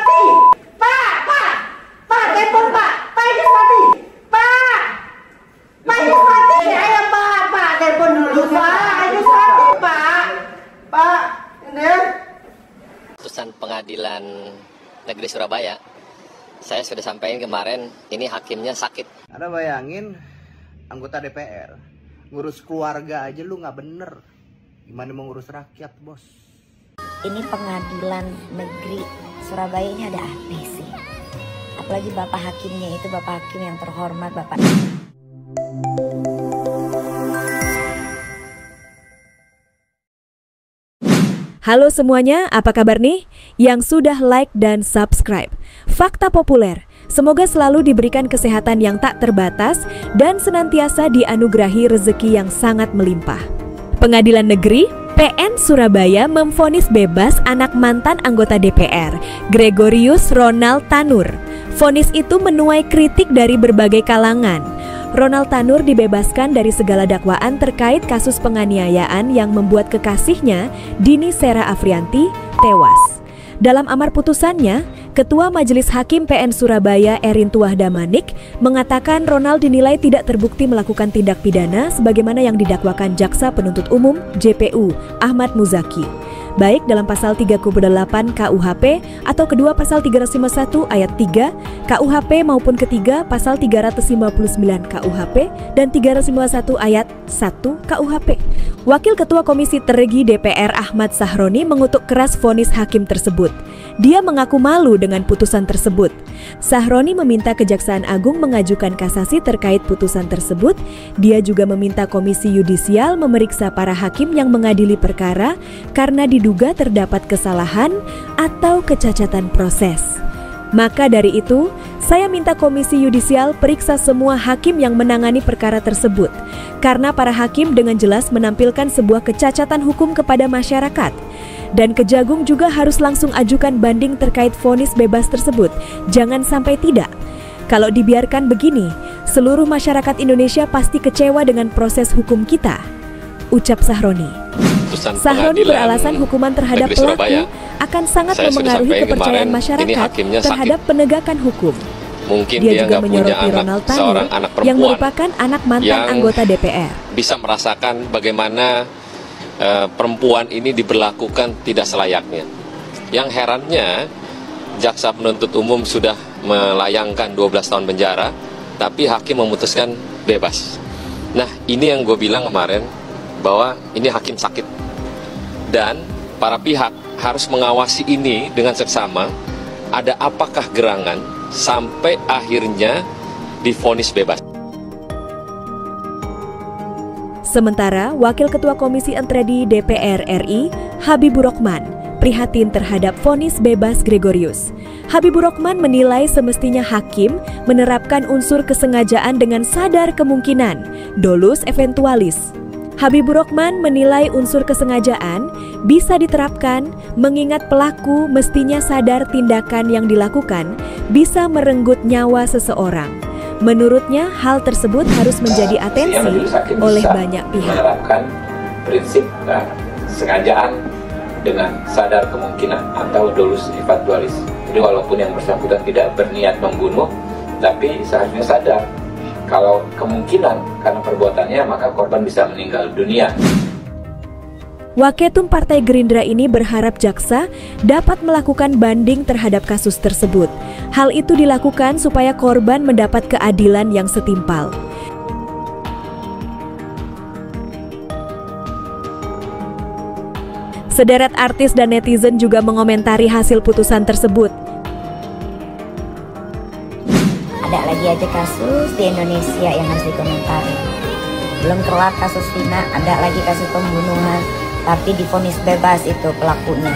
mati. Pak, telepon Pak. Pak Idris mati. Pak Idris mati. Ayo Pak, telepon dulu Pak. Idris mati Pak. Ini. Putusan Pengadilan Negeri Surabaya, saya sudah sampaikan kemarin, ini hakimnya sakit. Ada bayangin anggota DPR ngurus keluarga aja lu nggak bener, gimana mau ngurus rakyat, bos? Ini Pengadilan Negeri Surabaya ini ada apa sih? Apalagi Bapak Hakimnya itu Bapak Hakim yang terhormat, Bapak. Halo semuanya, apa kabar nih? Yang sudah like dan subscribe Fakta Populer, semoga selalu diberikan kesehatan yang tak terbatas dan senantiasa dianugerahi rezeki yang sangat melimpah. Pengadilan Negeri PN Surabaya memvonis bebas anak mantan anggota DPR, Gregorius Ronald Tanur. Vonis itu menuai kritik dari berbagai kalangan. Ronald Tanur dibebaskan dari segala dakwaan terkait kasus penganiayaan yang membuat kekasihnya, Dini Sera Afrianti, tewas. Dalam amar putusannya, Ketua Majelis Hakim PN Surabaya Erin Tuah Damanik mengatakan Ronald dinilai tidak terbukti melakukan tindak pidana sebagaimana yang didakwakan Jaksa Penuntut Umum JPU Ahmad Muzaki, baik dalam pasal 38 KUHP atau kedua pasal 351 ayat 3 KUHP maupun ketiga pasal 359 KUHP dan 351 ayat 1 KUHP. Wakil Ketua Komisi Teregi DPR Ahmad Sahroni mengutuk keras vonis hakim tersebut. Dia mengaku malu dengan putusan tersebut. Sahroni meminta Kejaksaan Agung mengajukan kasasi terkait putusan tersebut. Dia juga meminta Komisi Yudisial memeriksa para hakim yang mengadili perkara karena diduga terdapat kesalahan atau kecacatan proses. Maka dari itu, saya minta Komisi Yudisial periksa semua hakim yang menangani perkara tersebut, karena para hakim dengan jelas menampilkan sebuah kecacatan hukum kepada masyarakat. Dan Kejagung juga harus langsung ajukan banding terkait vonis bebas tersebut, jangan sampai tidak. Kalau dibiarkan begini, seluruh masyarakat Indonesia pasti kecewa dengan proses hukum kita, ucap Sahroni. Sahroni beralasan hukuman terhadap pelaku akan sangat memengaruhi kepercayaan masyarakat terhadap penegakan hukum. Mungkin dia juga menyoroti Ronald Tanur yang merupakan anak mantan anggota DPR. Bisa merasakan bagaimana perempuan ini diberlakukan tidak selayaknya. Yang herannya, Jaksa Penuntut Umum sudah melayangkan 12 tahun penjara, tapi hakim memutuskan bebas. Nah, ini yang gue bilang kemarin, bahwa ini hakim sakit. Dan para pihak harus mengawasi ini dengan seksama, ada apakah gerangan sampai akhirnya divonis bebas. Sementara, Wakil Ketua Komisi Entredi DPR RI, Habibur Rohman, prihatin terhadap vonis bebas Gregorius. Habibur Rohman menilai semestinya hakim menerapkan unsur kesengajaan dengan sadar kemungkinan, dolus eventualis. Habibur Rohman menilai unsur kesengajaan bisa diterapkan mengingat pelaku mestinya sadar tindakan yang dilakukan bisa merenggut nyawa seseorang. Menurutnya, hal tersebut harus menjadi atensi oleh banyak pihak. Menerapkan prinsip sengajaan dengan sadar kemungkinan atau dolus eventualis. Jadi walaupun yang bersangkutan tidak berniat membunuh, tapi seharusnya sadar kalau kemungkinan karena perbuatannya maka korban bisa meninggal dunia. Waketum Partai Gerindra ini berharap jaksa dapat melakukan banding terhadap kasus tersebut. Hal itu dilakukan supaya korban mendapat keadilan yang setimpal. Sederet artis dan netizen juga mengomentari hasil putusan tersebut. Ada lagi aja kasus di Indonesia yang harus dikomentari. Belum kelar kasus Vina, ada lagi kasus pembunuhan, tapi divonis bebas itu pelakunya.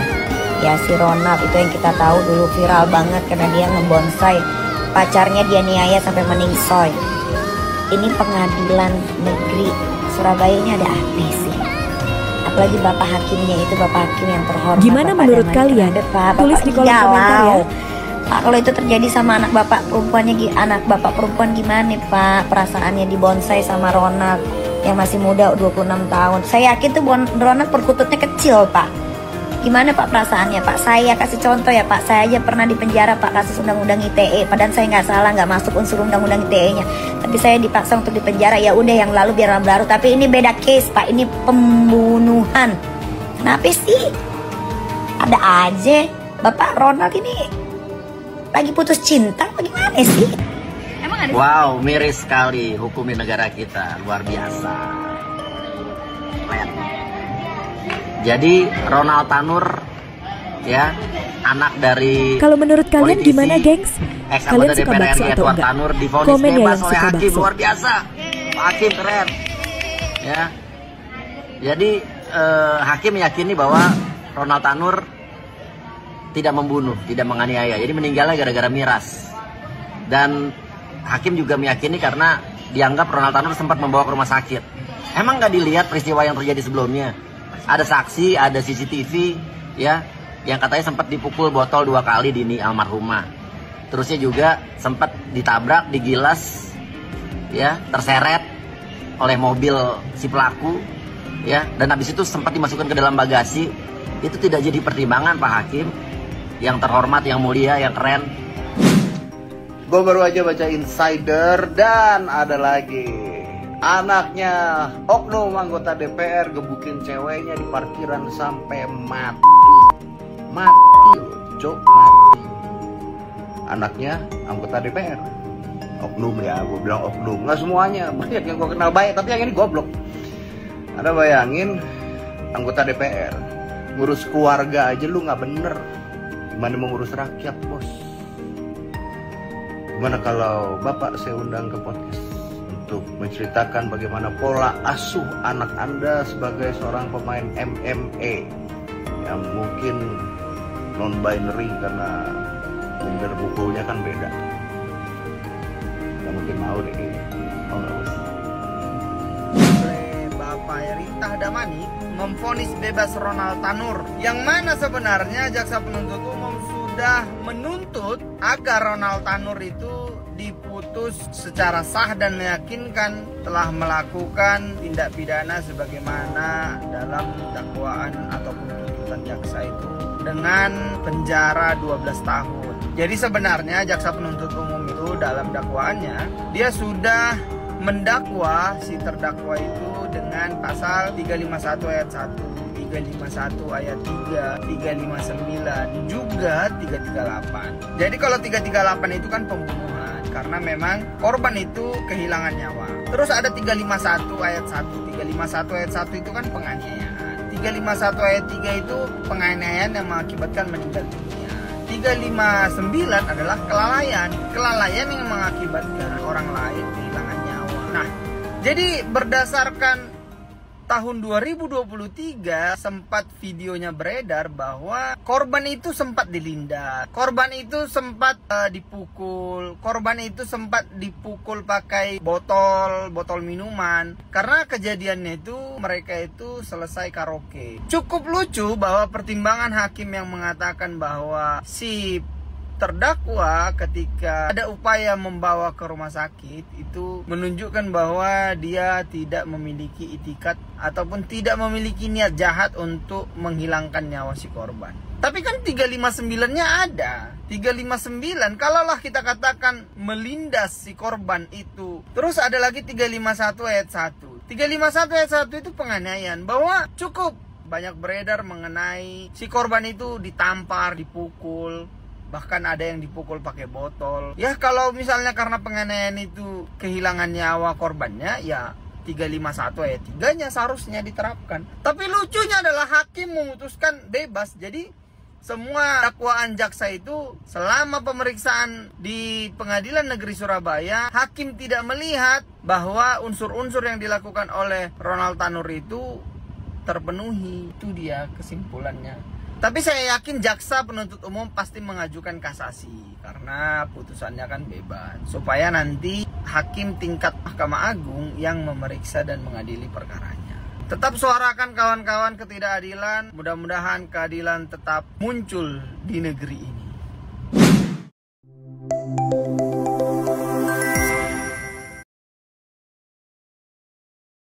Ya si Ronald itu yang kita tahu dulu viral banget karena dia ngebonsai pacarnya, dia niaya sampai meningsoy. Ini Pengadilan Negeri Surabaya ini ada apa sih? Apalagi Bapak Hakimnya itu Bapak Hakim yang terhormat. Gimana Bapak menurut kalian? Tulis di kolom komentar ya. Pak, kalau itu terjadi sama anak bapak perempuan gimana nih Pak? Perasaannya dibonsai sama Ronald yang masih muda 26 tahun. Saya yakin tuh Ronald perkututnya kecil Pak. Gimana Pak perasaannya Pak? Saya kasih contoh ya Pak, saya aja pernah dipenjara Pak kasus undang-undang ITE. Padahal saya nggak salah, nggak masuk unsur undang-undang ITE-nya. Tapi saya dipaksa untuk dipenjara. Ya udah yang lalu biar lalu. Tapi ini beda case Pak, ini pembunuhan. Kenapa sih? Ada aja. Bapak Ronald ini lagi putus cinta, bagaimana sih? Emang ada? Wow, miris sekali hukumin negara kita, luar biasa. Keren. Jadi Ronald Tanur, ya, anak dari Kalau menurut kalian politisi, gimana, gengs? Kalian suka DPR bakso RI atau Edward enggak? Tanur divonis Komen ya bebas yang oleh suka hakim, bakso. luar biasa. Pak Hakim keren. Ya. Jadi hakim meyakini bahwa Ronald Tanur tidak membunuh, tidak menganiaya. Jadi meninggalnya gara-gara miras. Dan hakim juga meyakini karena dianggap Ronald Tanur sempat membawa ke rumah sakit. Emang nggak dilihat peristiwa yang terjadi sebelumnya? Ada saksi, ada CCTV, ya, yang katanya sempat dipukul botol 2 kali Dini almarhumah. Terusnya juga sempat ditabrak, digilas, ya, terseret oleh mobil si pelaku, ya, dan habis itu sempat dimasukkan ke dalam bagasi. Itu tidak jadi pertimbangan Pak Hakim, yang terhormat, yang mulia, yang keren. Gue baru aja baca Insider dan ada lagi. Anaknya oknum anggota DPR gebukin ceweknya di parkiran sampai mati. Mati loh, Cok, mati. Anaknya anggota DPR. Oknum ya, gue bilang oknum. Nggak semuanya, banyak yang gue kenal baik, tapi yang ini goblok. Ada bayangin anggota DPR ngurus keluarga aja lu nggak bener. Gimana mau ngurus rakyat, bos? Gimana kalau Bapak saya undang ke podcast untuk menceritakan bagaimana pola asuh anak Anda sebagai seorang pemain MMA yang mungkin non-binary karena gender bukunya kan beda. Nggak mungkin mau deh kayaknya. Mau nggak, bos? Bapak Rintah Damani memvonis bebas Ronald Tanur, yang mana sebenarnya jaksa penuntut umum sudah menuntut agar Ronald Tanur itu diputus secara sah dan meyakinkan telah melakukan tindak pidana sebagaimana dalam dakwaan ataupun tuntutan jaksa itu dengan penjara 12 tahun. Jadi sebenarnya jaksa penuntut umum itu dalam dakwaannya dia sudah mendakwa si terdakwa itu dengan pasal 351 ayat 1, 351 ayat 3, 359, juga 338. Jadi kalau 338 itu kan pembunuhan, karena memang korban itu kehilangan nyawa. Terus ada 351 ayat 1, 351 ayat 1 itu kan penganiayaan. 351 ayat 3 itu penganiayaan yang mengakibatkan meninggal dunia. 359 adalah kelalaian. Kelalaian yang mengakibatkan orang lain kehilangan nyawa. Nah, jadi berdasarkan tahun 2023 sempat videonya beredar bahwa korban itu sempat dilindas, korban itu sempat dipukul, korban itu sempat dipukul pakai botol minuman. Karena kejadiannya itu mereka itu selesai karaoke. Cukup lucu bahwa pertimbangan hakim yang mengatakan bahwa si terdakwa ketika ada upaya membawa ke rumah sakit itu menunjukkan bahwa dia tidak memiliki itikat ataupun tidak memiliki niat jahat untuk menghilangkan nyawa si korban. Tapi kan 359-nya ada. 359 kalaulah kita katakan melindas si korban itu. Terus ada lagi 351 ayat 1. 351 ayat 1 itu penganiayaan, bahwa cukup banyak beredar mengenai si korban itu ditampar, dipukul, bahkan ada yang dipukul pakai botol. Ya kalau misalnya karena penganiayaan itu kehilangan nyawa korbannya, ya 351 ayat 3-nya seharusnya diterapkan. Tapi lucunya adalah hakim memutuskan bebas. Jadi semua dakwaan jaksa itu selama pemeriksaan di Pengadilan Negeri Surabaya, hakim tidak melihat bahwa unsur-unsur yang dilakukan oleh Ronald Tanur itu terpenuhi. Itu dia kesimpulannya. Tapi saya yakin jaksa penuntut umum pasti mengajukan kasasi karena putusannya kan bebas, supaya nanti hakim tingkat Mahkamah Agung yang memeriksa dan mengadili perkaranya. Tetap suarakan kawan-kawan ketidakadilan, mudah-mudahan keadilan tetap muncul di negeri ini.